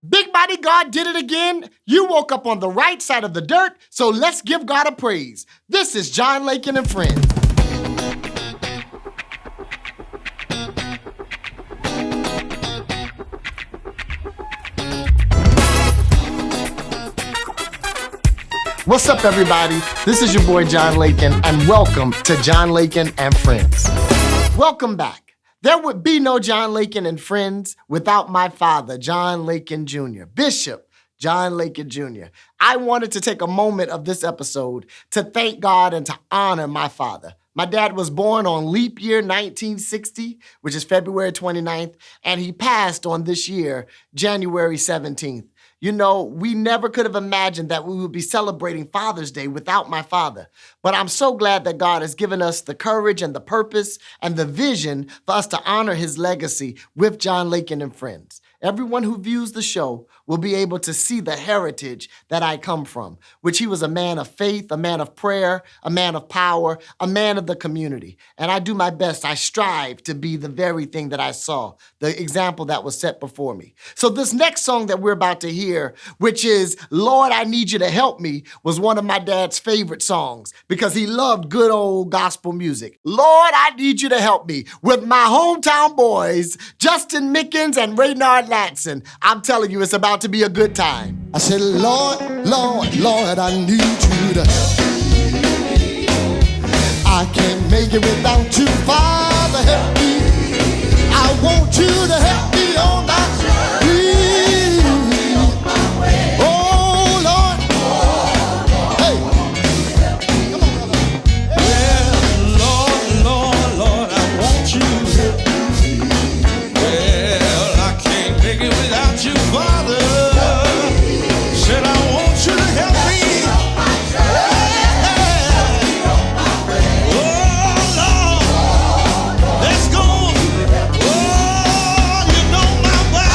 Big mighty God did it again. You woke up on the right side of the dirt, so let's give God a praise. This is John Lakin and Friends. What's up, everybody? This is your boy, John Lakin, and welcome to John Lakin and Friends. Welcome back. There would be no John Lakin and Friends without my father, John Lakin Jr., Bishop John Lakin Jr. I wanted to take a moment of this episode to thank God and to honor my father. My dad was born on leap year 1960, which is February 29th, and he passed on this year, January 17th. You know, we never could have imagined that we would be celebrating Father's Day without my father. But I'm so glad that God has given us the courage and the purpose and the vision for us to honor his legacy with John Lakin and Friends. Everyone who views the show will be able to see the heritage that I come from, which he was a man of faith, a man of prayer, a man of power, a man of the community. And I do my best. I strive to be the very thing that I saw, the example that was set before me. So this next song that we're about to hear, which is Lord, I Need You to Help Me, was one of my dad's favorite songs because he loved good old gospel music. Lord, I Need You to Help Me with my hometown boys, Justin Mickens and Raynard Latson. I'm telling you, it's about to be a good time. I said, Lord, Lord, Lord, I need you to help me. I can't make it without you, Father, help me. I want you to help me on my way. Oh, Lord. Hey. Come on, brother. Well, Lord, Lord, Lord, I want you. Well, I can't make it without you, Father. Said I want you to help me. Oh, Lord, let's go. Oh, you know my way.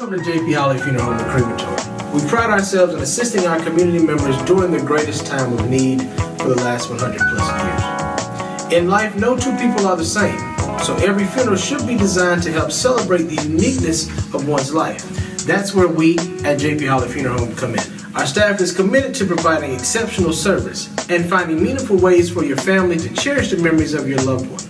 Welcome to JP Holly Funeral Home and Crematory. We pride ourselves in assisting our community members during the greatest time of need for the last 100 plus years. In life, no two people are the same, so every funeral should be designed to help celebrate the uniqueness of one's life. That's where we at JP Holly Funeral Home come in. Our staff is committed to providing exceptional service and finding meaningful ways for your family to cherish the memories of your loved one.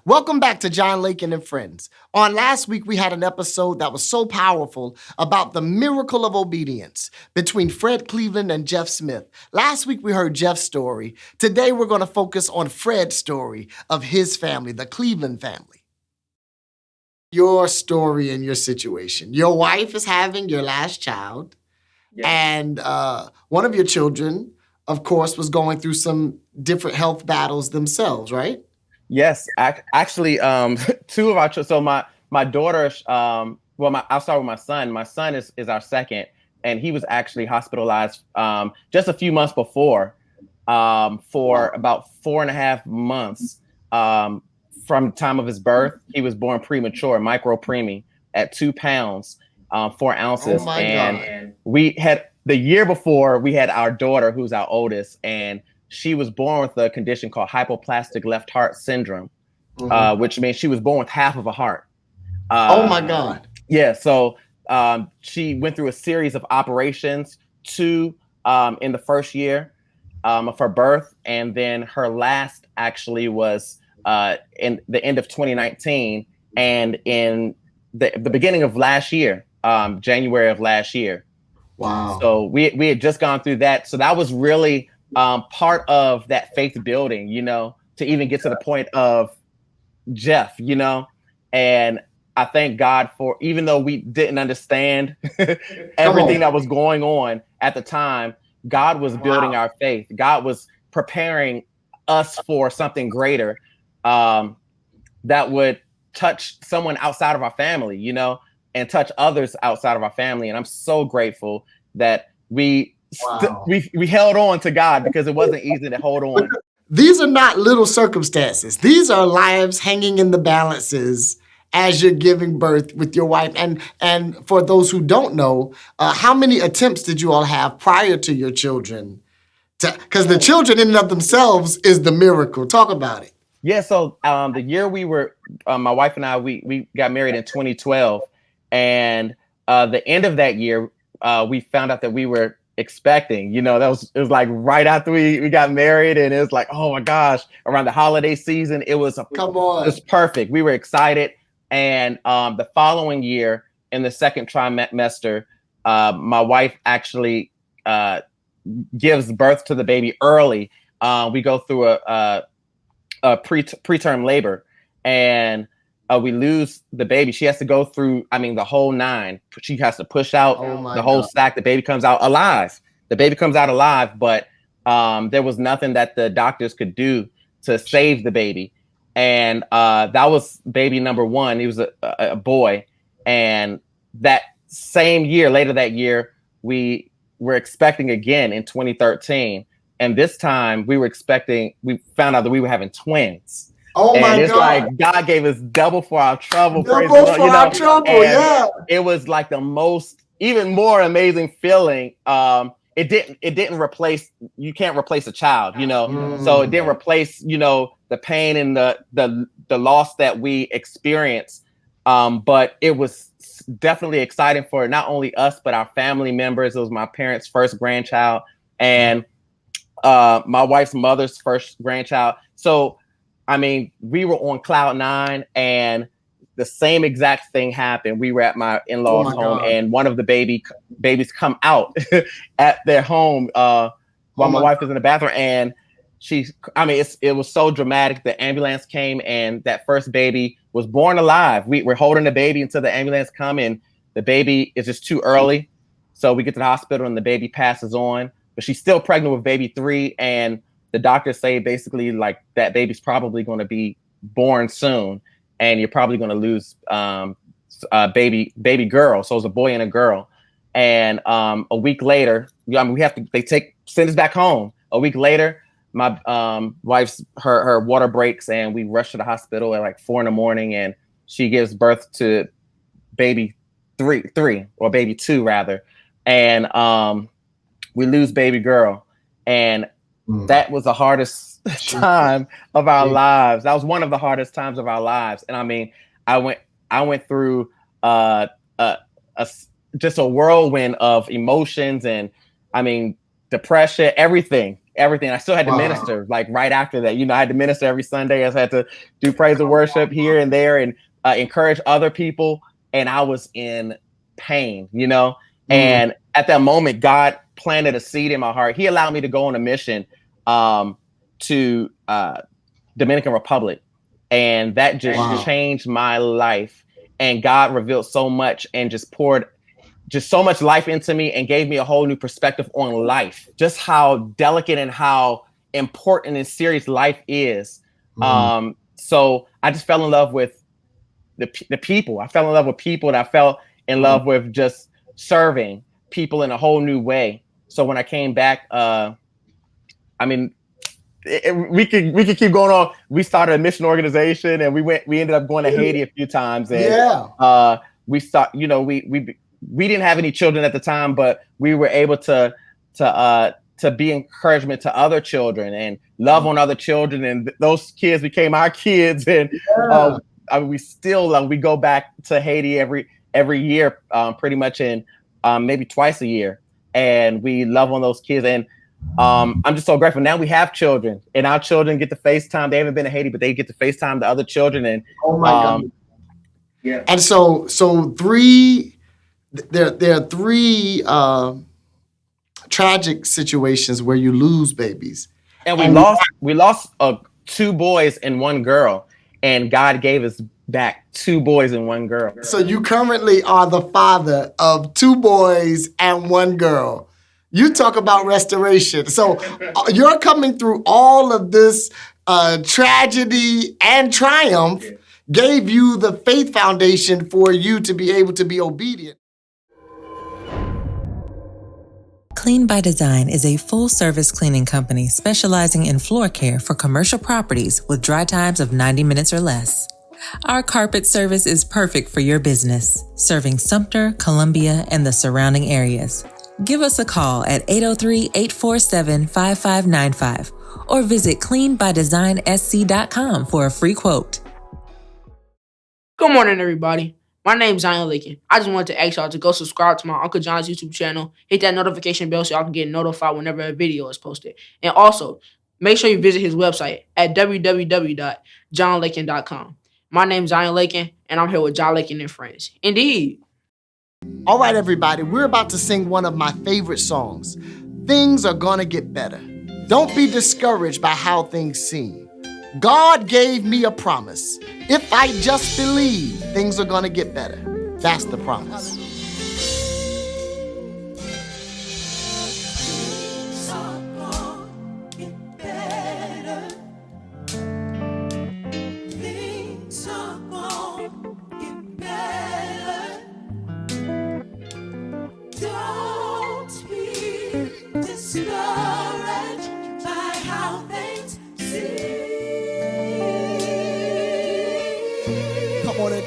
Welcome back to John Lakin and Friends. On last week, we had an episode that was so powerful about the miracle of obedience between Fred Cleveland and Jeff Smith. Last week, we heard Jeff's story. Today, we're going to focus on Fred's story of his family, the Cleveland family. Your story and your situation. Your wife is having your last child, and one of your children, of course, was going through some different health battles themselves, right? Yes, actually, two of our children. So my daughter, I'll start with my son. My son is our second, and he was actually hospitalized just a few months before for about 4.5 months from the time of his birth. He was born premature, micro-preemie, at 2 pounds, 4 ounces. Oh my God. We had the year before we had our daughter, who's our oldest, and she was born with a condition called hypoplastic left heart syndrome, which means she was born with half of a heart. Oh my God. Yeah. So she went through a series of operations, 2 in the first year of her birth. And then her last actually was in the end of 2019 and in the beginning of last year, January of last year. Wow. So we had just gone through that. So that was really part of that faith building, to even get to the point of Jeff, and I thank God for, even though we didn't understand everything that was going on at the time, God was building our faith. God was preparing us for something greater that would touch someone outside of our family, and touch others outside of our family. And I'm so grateful that we held on to God, because it wasn't easy to hold on. These are not little circumstances. These are lives hanging in the balances as you're giving birth with your wife. And for those who don't know, how many attempts did you all have prior to your children? Because the children in and of themselves is the miracle. Talk about it. Yeah, so the year we were, my wife and I, we got married in 2012. And the end of that year, we found out that we were expecting, it was like right after we got married, and it was like, oh my gosh, around the holiday season, it was it was perfect. We were excited. And the following year, in the second trimester, my wife actually gives birth to the baby early. We go through a preterm labor, and we lose the baby. She has to go through, the whole 9. She has to push out the whole sack. The baby comes out alive. But there was nothing that the doctors could do to save the baby. And that was baby number 1. He was a boy. And that same year, later that year, we were expecting again in 2013. And this time we found out that we were having twins. Oh my God. And it's like God gave us double for our trouble. Double for our trouble, yeah. It was like the most, even more amazing feeling. It didn't replace, you can't replace a child, So it didn't replace, the pain and the loss that we experienced. But it was definitely exciting for not only us, but our family members. It was my parents' first grandchild, and my wife's mother's first grandchild. So we were on cloud 9, and the same exact thing happened. We were at my in-laws' home, and one of the babies come out at their home while my wife was in the bathroom, and it was so dramatic. The ambulance came, and that first baby was born alive. We're holding the baby until the ambulance come, and the baby is just too early. So we get to the hospital, and the baby passes on, but she's still pregnant with baby 3, and the doctors say basically like that baby's probably going to be born soon, and you're probably going to lose baby girl. So it's a boy and a girl. And a week later, they send us back home. A week later, my wife's her water breaks, and we rush to the hospital at like 4 a.m, and she gives birth to baby three or baby 2 rather, and we lose baby girl, and that was the hardest time of our lives. That was one of the hardest times of our lives, and I mean, I went through just a whirlwind of emotions, and I mean, depression, everything. I still had to minister like right after that. I had to minister every Sunday. I had to do praise and worship here and there, and encourage other people. And I was in pain, and at that moment, God planted a seed in my heart. He allowed me to go on a mission to Dominican Republic. And that just changed my life. And God revealed so much and just poured just so much life into me and gave me a whole new perspective on life, just how delicate and how important and serious life is. So I just fell in love with the people. I fell in love with people, and I fell in love with just serving people in a whole new way. So when I came back, I mean, we could keep going on. We started a mission organization, and we ended up going to Haiti a few times. And we didn't have any children at the time, but we were able to be encouragement to other children and love on other children, and those kids became our kids. And we go back to Haiti every year, pretty much, in maybe twice a year, and we love on those kids. And I'm just so grateful. Now we have children, and our children get to FaceTime. They haven't been to Haiti, but they get to FaceTime the other children. And oh my God. Yeah. And so there are 3 tragic situations where you lose babies. And we lost 2 boys and 1 girl, and God gave us back 2 boys and 1 girl. So you currently are the father of 2 boys and 1 girl. You talk about restoration. So you're coming through all of this tragedy and triumph, gave you the faith foundation for you to be able to be obedient. Clean by Design is a full-service cleaning company specializing in floor care for commercial properties with dry times of 90 minutes or less. Our carpet service is perfect for your business, serving Sumter, Columbia, and the surrounding areas. Give us a call at 803-847-5595 or visit cleanbydesignsc.com for a free quote. Good morning, everybody. My name's John Lakin. I just wanted to ask y'all to go subscribe to my Uncle John's YouTube channel, hit that notification bell so y'all can get notified whenever a video is posted. And also, make sure you visit his website at www.johnlakin.com. My name's John Lakin, and I'm here with John Lakin and Friends. Indeed. All right, everybody, we're about to sing one of my favorite songs. Things are gonna get better. Don't be discouraged by how things seem. God gave me a promise. If I just believe, things are gonna get better. That's the promise.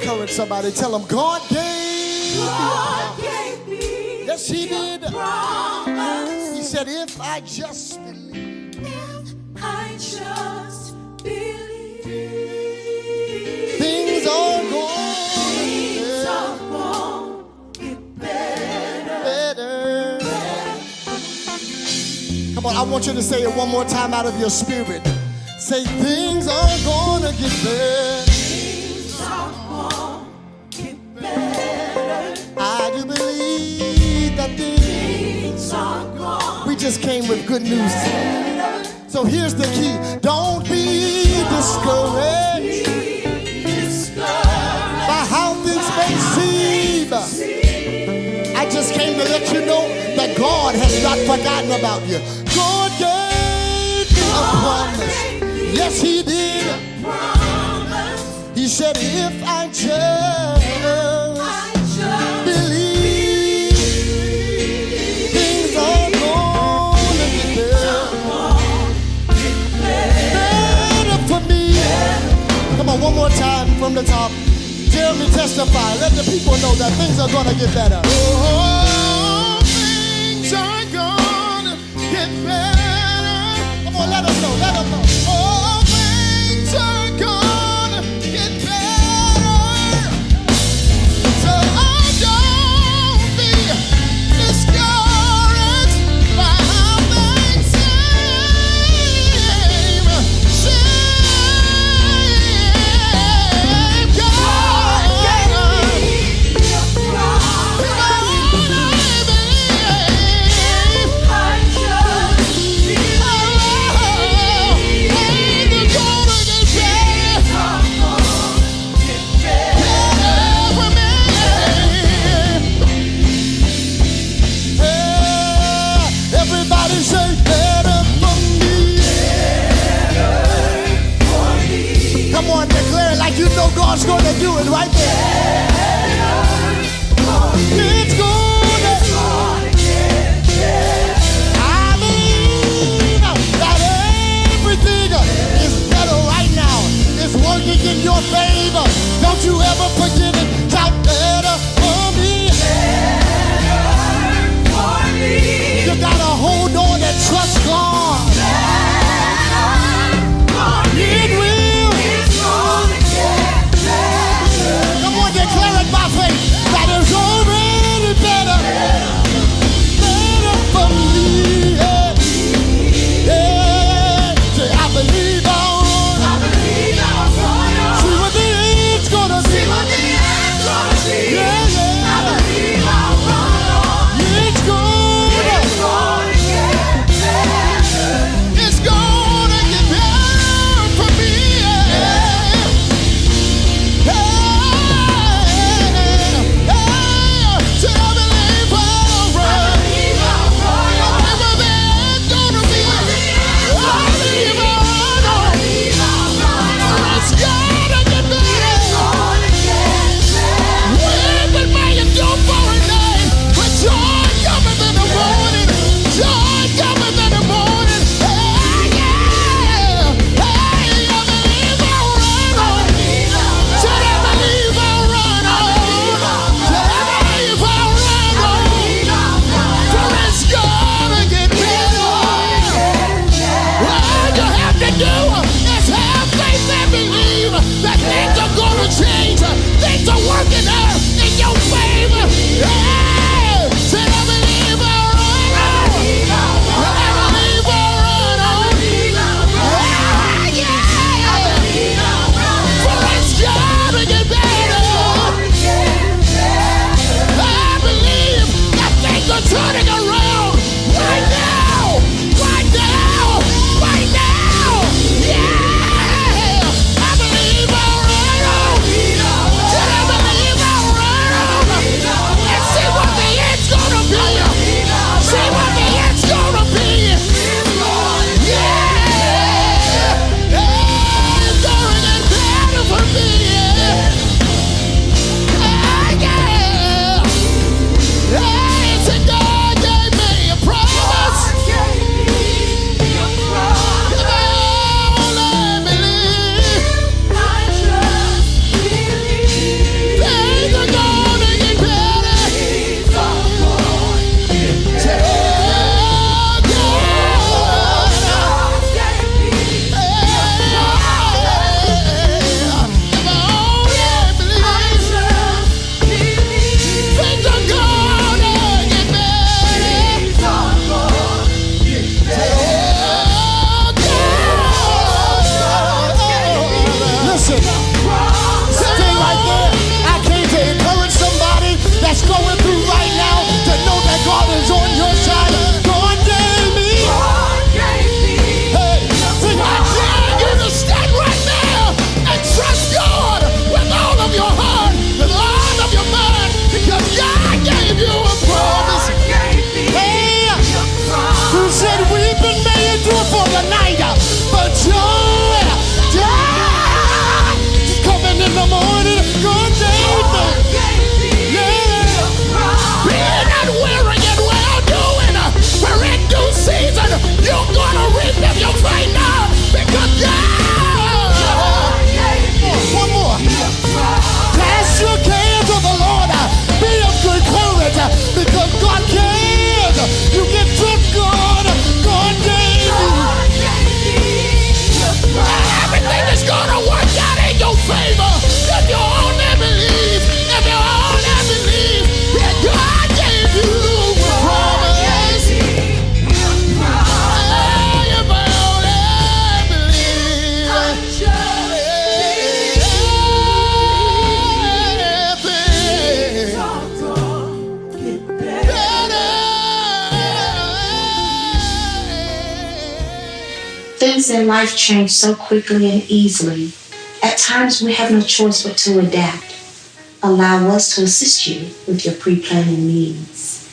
Encourage somebody, tell them God gave me. Yes, he did. He said, if I just believe. Things are going to get better. Come on, I want you to say it one more time out of your spirit. Say, things are going to get better. I do believe that things are gone. We just came with good news today. So here's the key. Don't be discouraged by how things may seem. I just came to let you know that God has not forgotten about you. God gave me a promise. Yes, he did. He said, if I just believe, things are gonna get better. one more time from the top. Jeremy, testify. Let the people know that things are gonna get better. Oh, things are gonna get better. Come on, let us know, let us know. Oh, things are gonna get better. So don't be discouraged by how things seem. Everybody say better for me. Come on, declare it like you know God's gonna do it right there. It's gonna get better. I believe that everything is better right now. It's working in your favor. Don't you ever forget it. Shout better for me. You gotta hold on and trust God. It will. Come on, declare it by faith. That is already better. Better for me. Yeah. Yeah. Say, I believe I'll run. See what the end's gonna be. Things in life change so quickly and easily. At times, we have no choice but to adapt. Allow us to assist you with your pre-planning needs.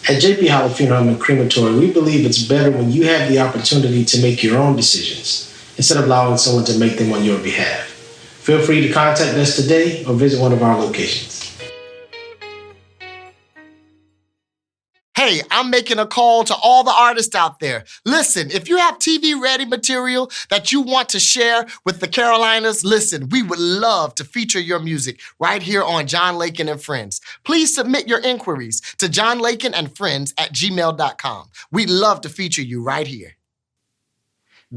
At JP Howell Funeral Home and Crematory, we believe it's better when you have the opportunity to make your own decisions instead of allowing someone to make them on your behalf. Feel free to contact us today or visit one of our locations. Hey, I'm making a call to all the artists out there. Listen, if you have TV-ready material that you want to share with the Carolinas, listen, we would love to feature your music right here on John Lakin and Friends. Please submit your inquiries to johnlakinandfriends@gmail.com. We'd love to feature you right here.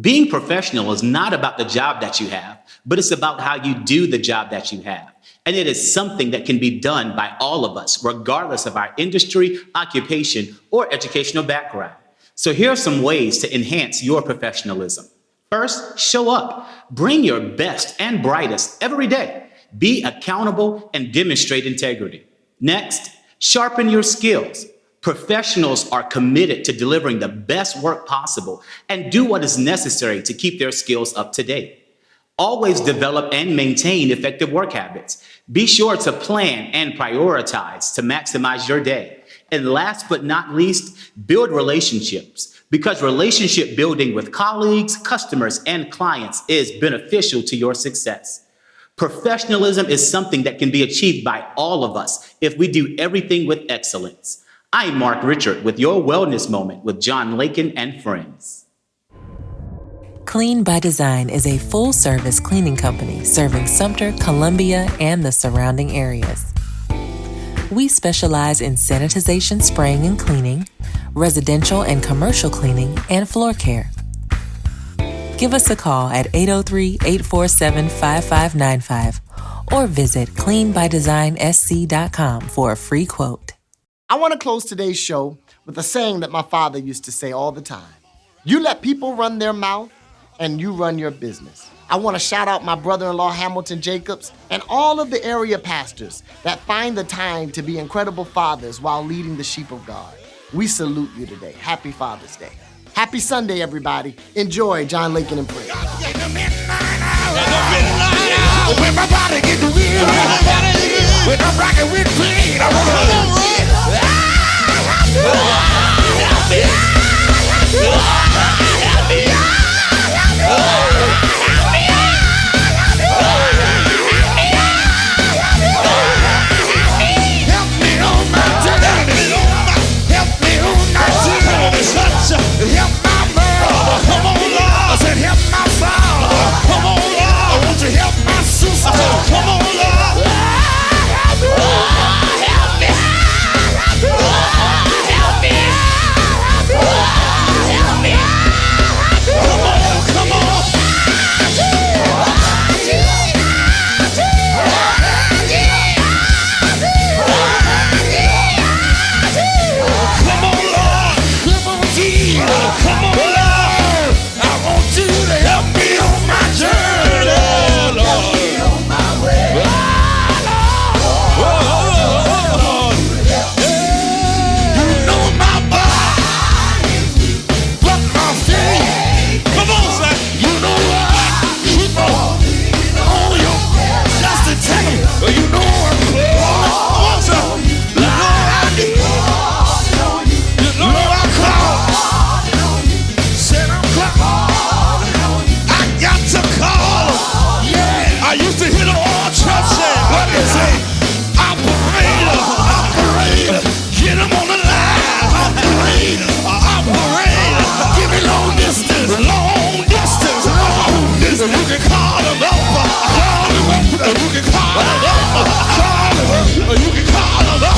Being professional is not about the job that you have, but it's about how you do the job that you have. And it is something that can be done by all of us, regardless of our industry, occupation, or educational background. So here are some ways to enhance your professionalism. First, show up. Bring your best and brightest every day. Be accountable and demonstrate integrity. Next, sharpen your skills. Professionals are committed to delivering the best work possible and do what is necessary to keep their skills up to date. Always develop and maintain effective work habits. Be sure to plan and prioritize to maximize your day. And last but not least, build relationships, because relationship building with colleagues, customers, and clients is beneficial to your success. Professionalism is something that can be achieved by all of us if we do everything with excellence. I'm Mark Richard with your Wellness Moment with John Lakin and Friends. Clean by Design is a full-service cleaning company serving Sumter, Columbia, and the surrounding areas. We specialize in sanitization, spraying, and cleaning, residential and commercial cleaning, and floor care. Give us a call at 803-847-5595 or visit cleanbydesignsc.com for a free quote. I want to close today's show with a saying that my father used to say all the time. You let people run their mouth, and you run your business. I want to shout out my brother-in-law Hamilton Jacobs and all of the area pastors that find the time to be incredible fathers while leading the sheep of God. We salute you today. Happy Father's Day. Happy Sunday, everybody. Enjoy John Lakin and Friends. When my body gets real, when I'm rocking with clean, I help my mother, come on, Lord. I said help my father, come on, Lord. I want you to help my sister, come on, Lord. Help me, help me, help me, help me, come on, come on. Come on, Lord. I want you to help me on my journey, Lord. Help me on my way. Lord. You know my body, but my faith. Come on, son. You know what? Keep on your just in time. You know I'm close. Come on, son. You know I need. You know I call. I used to hear the old church say, what they say? Operator, get them on the line. Operator, give me long distance. You can call them up, you can call them up, you can call them up.